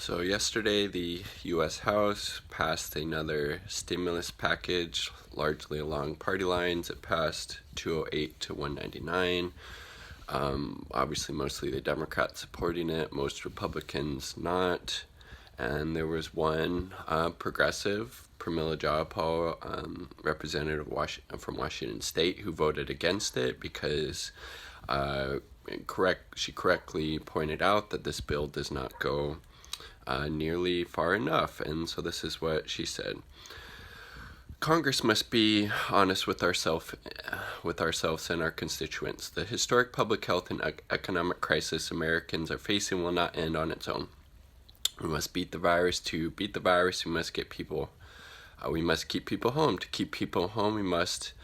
So yesterday, the U.S. House passed another stimulus package, largely along party lines. It passed 208 to 199. Obviously, mostly the Democrats supporting it, most Republicans not. And there was one progressive, Pramila Jayapal, representative from Washington State, who voted against it because she correctly pointed out that this bill does not go nearly far enough. And so this is what she said. Congress must be honest with ourselves and our constituents. The historic public health and economic crisis Americans are facing will not end on its own. We must beat the virus. To beat the virus, we must keep people home. To keep people home, we must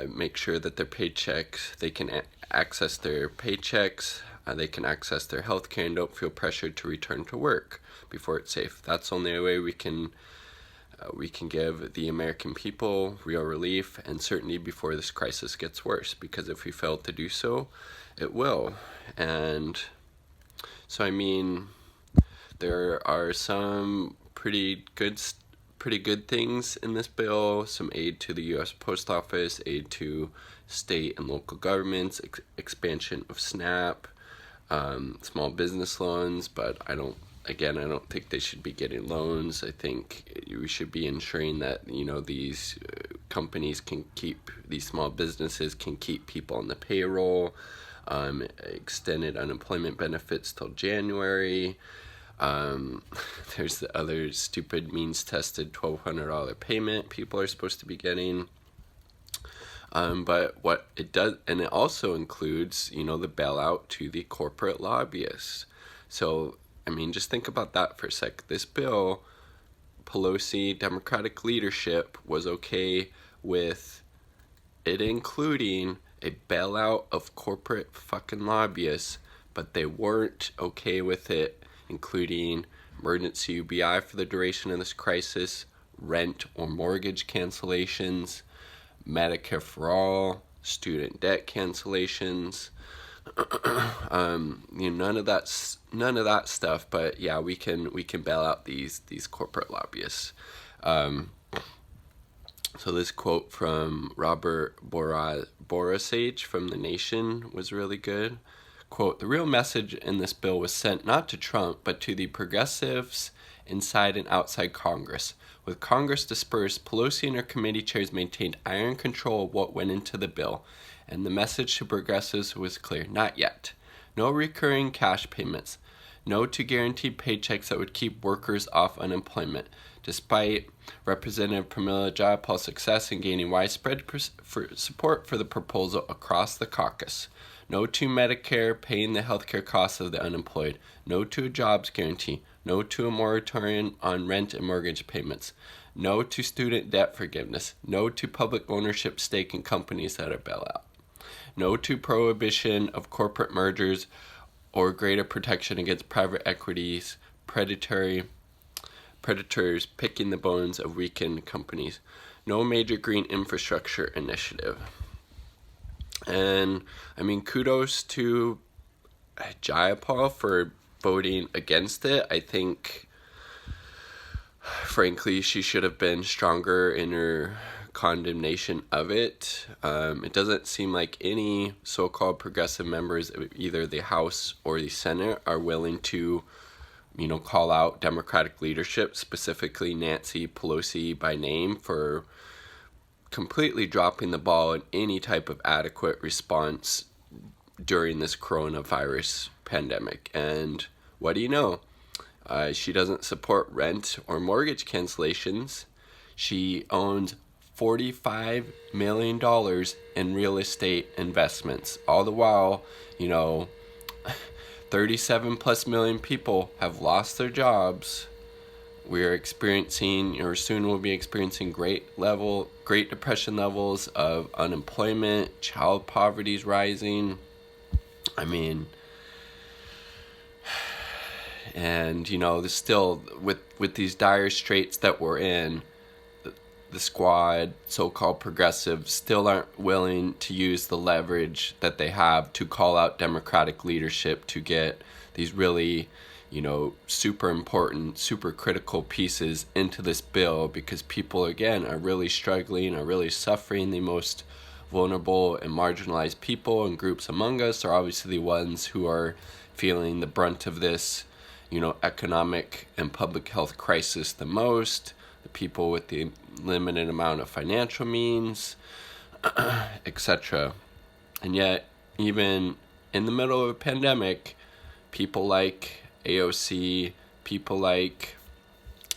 make sure that they can access their paychecks, they can access their health care, and don't feel pressured to return to work before it's safe. That's the only way we can give the American people real relief and certainty before this crisis gets worse, because if we fail to do so, it will. And so, I mean, there are some pretty good things in this bill. Some aid to the U.S. Post Office, aid to state and local governments, expansion of SNAP, small business loans, but I don't think they should be getting loans. I think we should be ensuring that, these companies these small businesses can keep people on the payroll, extended unemployment benefits till January. There's the other stupid means-tested $1,200 payment people are supposed to be getting. But what it does, and it also includes, the bailout to the corporate lobbyists. So, I mean, just think about that for a sec. This bill, Pelosi, Democratic leadership, was okay with it including a bailout of corporate fucking lobbyists, but they weren't okay with it including emergency UBI for the duration of this crisis, rent or mortgage cancellations, Medicare for all, student debt cancellations, none of that stuff. But yeah, we can bail out these corporate lobbyists. So this quote from Robert Borasage from The Nation was really good. Quote, "The real message in this bill was sent not to Trump, but to the progressives inside and outside Congress. With Congress dispersed, Pelosi and her committee chairs maintained iron control of what went into the bill, and the message to progressives was clear. Not yet. No recurring cash payments. No to guaranteed paychecks that would keep workers off unemployment. Despite Representative Pramila Jayapal's success in gaining widespread support for the proposal across the caucus. No to Medicare paying the healthcare costs of the unemployed. No to a jobs guarantee. No to a moratorium on rent and mortgage payments. No to student debt forgiveness. No to public ownership stake in companies that are bailout. No to prohibition of corporate mergers or greater protection against private equities, predators picking the bones of weakened companies. No major green infrastructure initiative." And I mean, kudos to Jayapal for voting against it. I think, frankly, she should have been stronger in her condemnation of it. It doesn't seem like any so-called progressive members of either the House or the Senate are willing to, call out Democratic leadership, specifically Nancy Pelosi by name, for completely dropping the ball in any type of adequate response during this coronavirus pandemic. And what do you know? She doesn't support rent or mortgage cancellations. She owns $45 million in real estate investments. All the while, 37 plus million people have lost their jobs. We're experiencing, or soon will be experiencing, Great Depression levels of unemployment. Child poverty is rising. I mean, and still with these dire straits that we're in, the squad, so-called progressives, still aren't willing to use the leverage that they have to call out Democratic leadership to get these really, super important, super critical pieces into this bill, because people, again, are really struggling, are really suffering. The most vulnerable and marginalized people and groups among us are obviously the ones who are feeling the brunt of this, economic and public health crisis the most. The people with the limited amount of financial means, etc. And yet, even in the middle of a pandemic, people like AOC, people like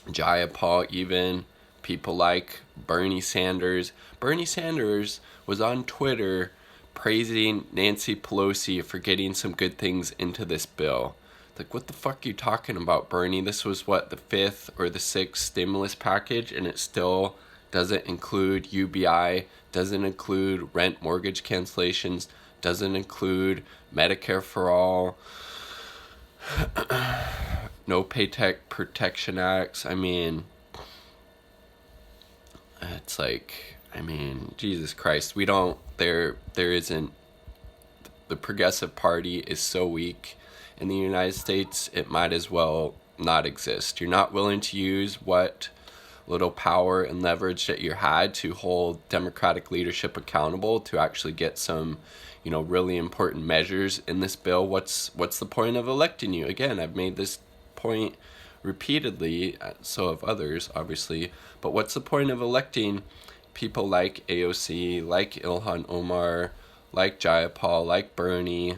Jayapal, even people like Bernie Sanders. Bernie Sanders was on Twitter praising Nancy Pelosi for getting some good things into this bill. Like, what the fuck are you talking about, Bernie? This was, the 5th or the 6th stimulus package, and it still doesn't include UBI, doesn't include rent mortgage cancellations, doesn't include Medicare for all, no Paycheck Protection Acts. It's like, Jesus Christ, there isn't, the Progressive Party is so weak in the United States, it might as well not exist. You're not willing to use what little power and leverage that you had to hold Democratic leadership accountable to actually get some, really important measures in this bill. What's the point of electing you? Again, I've made this point repeatedly, so have others, obviously, but what's the point of electing people like AOC, like Ilhan Omar, like Jayapal, like Bernie,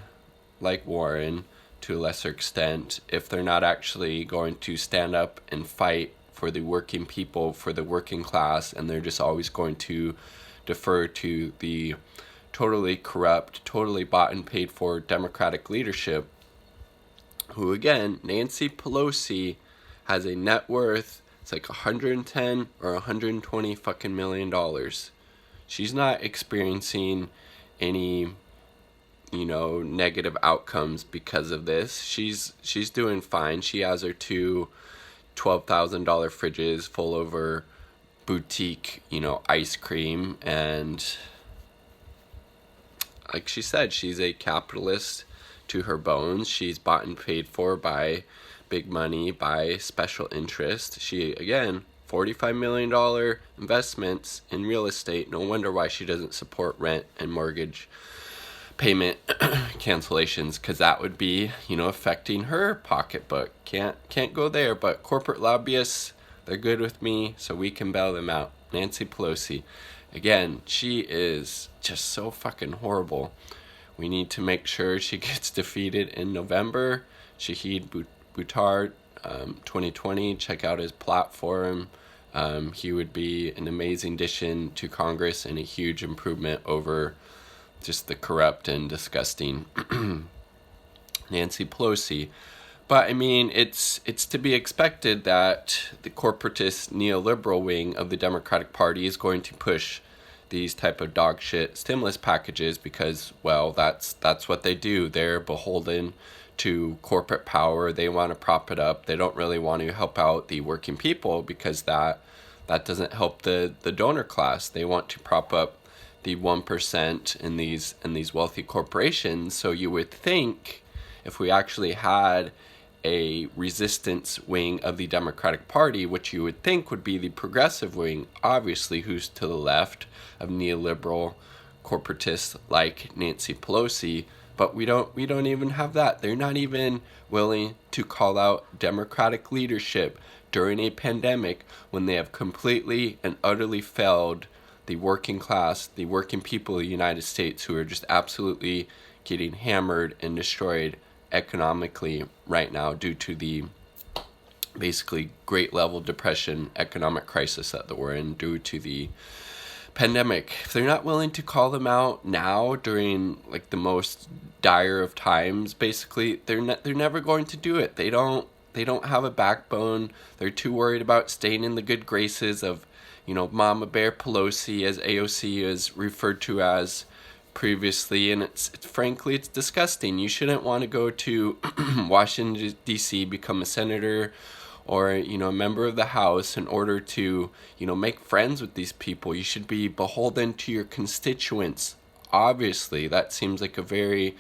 like Warren, to a lesser extent, if they're not actually going to stand up and fight for the working people, for the working class, and they're just always going to defer to the totally corrupt, totally bought and paid for Democratic leadership, who, again, Nancy Pelosi has a net worth, it's like 110 or 120 fucking $million. She's not experiencing any, negative outcomes because of this. She's doing fine. She has her two $12,000 fridges full of her boutique, ice cream, and like she said, she's a capitalist to her bones. She's bought and paid for by big money, by special interest. She, again, $45 million investments in real estate. No wonder why she doesn't support rent and mortgage payment cancellations, because that would be, affecting her pocketbook. Can't go there, but corporate lobbyists, they're good with me, so we can bail them out. Nancy Pelosi, again, she is just so fucking horrible. We need to make sure she gets defeated in November. Shahid Buttar, 2020, check out his platform. He would be an amazing addition to Congress and a huge improvement over just the corrupt and disgusting Nancy Pelosi. But it's to be expected that the corporatist neoliberal wing of the Democratic Party is going to push these type of dog shit stimulus packages because, well, that's what they do. They're beholden to corporate power. They want to prop it up. They don't really want to help out the working people because that doesn't help the donor class. They want to prop up the 1% in these wealthy corporations. So you would think if we actually had a resistance wing of the Democratic Party, which you would think would be the progressive wing, obviously, who's to the left of neoliberal corporatists like Nancy Pelosi, but we don't even have that. They're not even willing to call out Democratic leadership during a pandemic when they have completely and utterly failed the working class, the working people of the United States, who are just absolutely getting hammered and destroyed economically right now due to the basically great level depression economic crisis that we're in due to the pandemic. If they're not willing to call them out now during like the most dire of times, basically they're never going to do it. They don't have a backbone. They're too worried about staying in the good graces of, Mama Bear Pelosi, as AOC is referred to as previously, and it's frankly disgusting. You shouldn't want to go to Washington D.C., become a senator or a member of the House in order to make friends with these people. You should be beholden to your constituents. Obviously, that seems like a very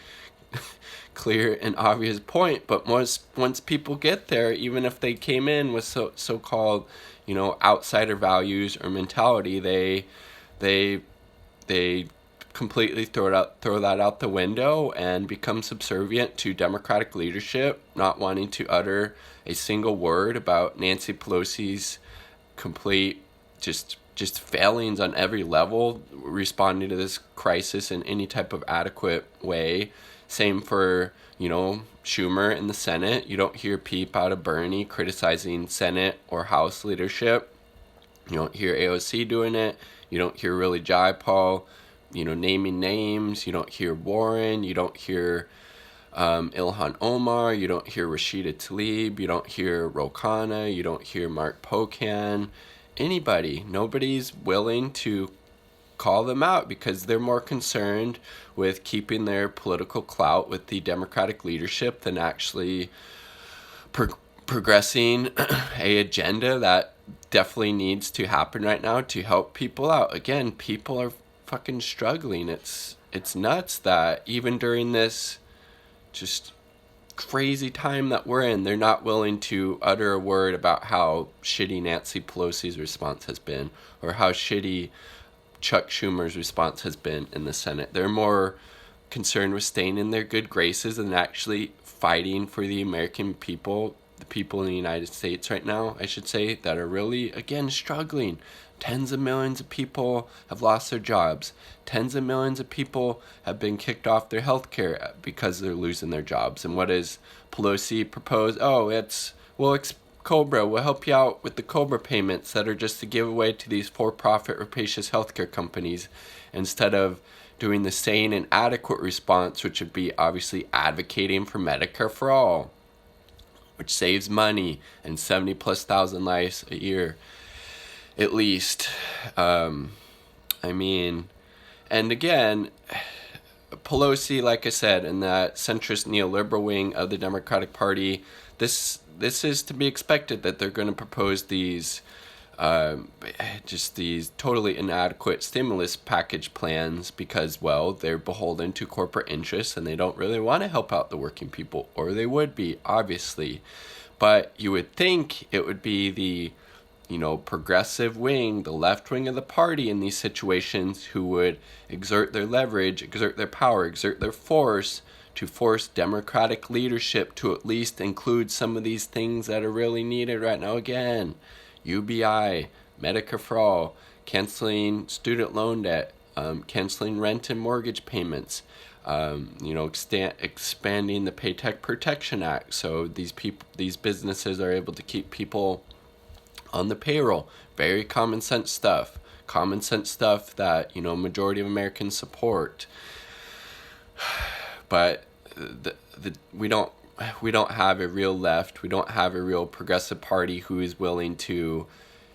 clear and obvious point. But once people get there, even if they came in with so-called, outsider values or mentality, they completely throw that out the window and become subservient to Democratic leadership, not wanting to utter a single word about Nancy Pelosi's complete just failings on every level, responding to this crisis in any type of adequate way. Same for, Schumer in the Senate. You don't hear peep out of Bernie criticizing Senate or House leadership. You don't hear AOC doing it. You don't hear really Jayapal, naming names. You don't hear Warren. You don't hear Ilhan Omar. You don't hear Rashida Tlaib. You don't hear Ro Khanna. You don't hear Mark Pocan. Anybody. Nobody's willing to call them out because they're more concerned with keeping their political clout with the Democratic leadership than actually progressing a agenda that definitely needs to happen right now to help people out. Again, people are fucking struggling. It's nuts that even during this just crazy time that we're in, they're not willing to utter a word about how shitty Nancy Pelosi's response has been or how shitty Chuck Schumer's response has been in the Senate. They're more concerned with staying in their good graces than actually fighting for the American people, the people in the United States right now, I should say, that are really, again, struggling. Tens of millions of people have lost their jobs. Tens of millions of people have been kicked off their health care because they're losing their jobs. And what does Pelosi propose? Cobra will help you out with the Cobra payments that are just to give away to these for-profit rapacious healthcare companies instead of doing the sane and adequate response, which would be obviously advocating for Medicare for all, which saves money and 70,000+ lives a year, at least. And again, Pelosi, like I said, in that centrist neoliberal wing of the Democratic Party, this is to be expected that they're going to propose these these totally inadequate stimulus package plans because, well, they're beholden to corporate interests and they don't really want to help out the working people, or they would be, obviously. But you would think it would be the, progressive wing, the left wing of the party in these situations who would exert their leverage, exert their power, exert their force to force Democratic leadership to at least include some of these things that are really needed right now. Again, UBI, Medicare for all, canceling student loan debt, canceling rent and mortgage payments, expanding the Paycheck Protection Act so these businesses are able to keep people on the payroll. Very common sense stuff that majority of Americans support. But we don't have a real left. We don't have a real progressive party who is willing to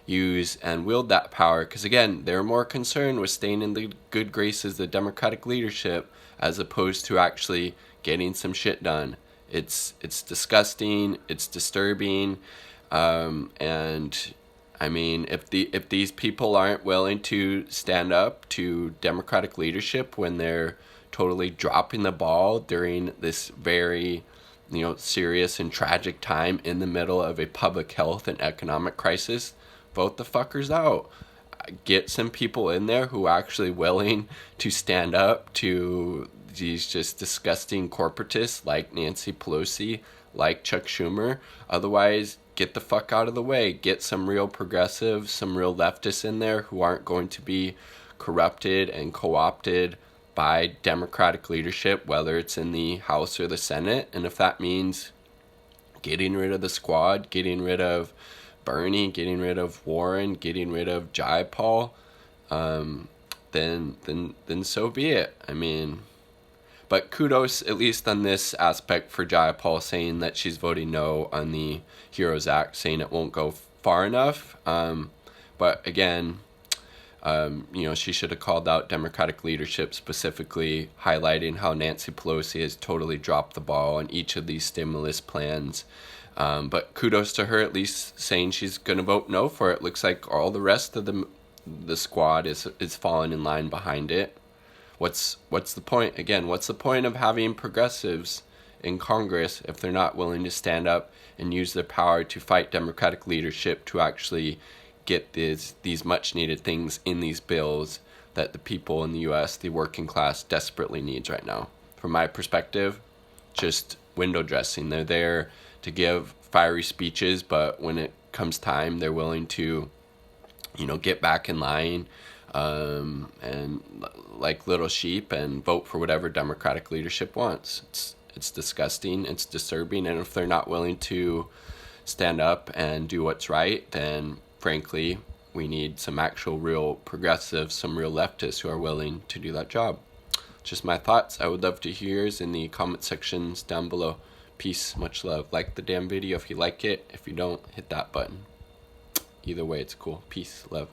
use and wield that power. Because again, they're more concerned with staying in the good graces of the Democratic leadership as opposed to actually getting some shit done. It's disgusting. It's disturbing. If these people aren't willing to stand up to Democratic leadership when they're totally dropping the ball during this very, serious and tragic time in the middle of a public health and economic crisis, vote the fuckers out. Get some people in there who are actually willing to stand up to these just disgusting corporatists like Nancy Pelosi, like Chuck Schumer. Otherwise, get the fuck out of the way. Get some real progressives, some real leftists in there who aren't going to be corrupted and co-opted by Democratic leadership, whether it's in the House or the Senate. And if that means getting rid of the squad, getting rid of Bernie, getting rid of Warren, getting rid of Jayapal, then so be it. But kudos, at least on this aspect, for Jayapal saying that she's voting no on the HEROES Act, saying it won't go far enough. But again, she should have called out Democratic leadership, specifically highlighting how Nancy Pelosi has totally dropped the ball on each of these stimulus plans. But kudos to her, at least saying she's going to vote no for it. Looks like all the rest of the squad is falling in line behind it. What's the point? Again, what's the point of having progressives in Congress if they're not willing to stand up and use their power to fight Democratic leadership to actually get these much needed things in these bills that the people in the U.S., the working class, desperately needs right now. From my perspective, just window dressing. They're there to give fiery speeches, but when it comes time, they're willing to, get back in line and like little sheep and vote for whatever Democratic leadership wants. It's disgusting. It's disturbing. And if they're not willing to stand up and do what's right, then frankly, we need some actual real progressives, some real leftists who are willing to do that job. Just my thoughts. I would love to hear yours in the comment sections down below. Peace, much love. Like the damn video if you like it. If you don't, hit that button. Either way, it's cool. Peace, love.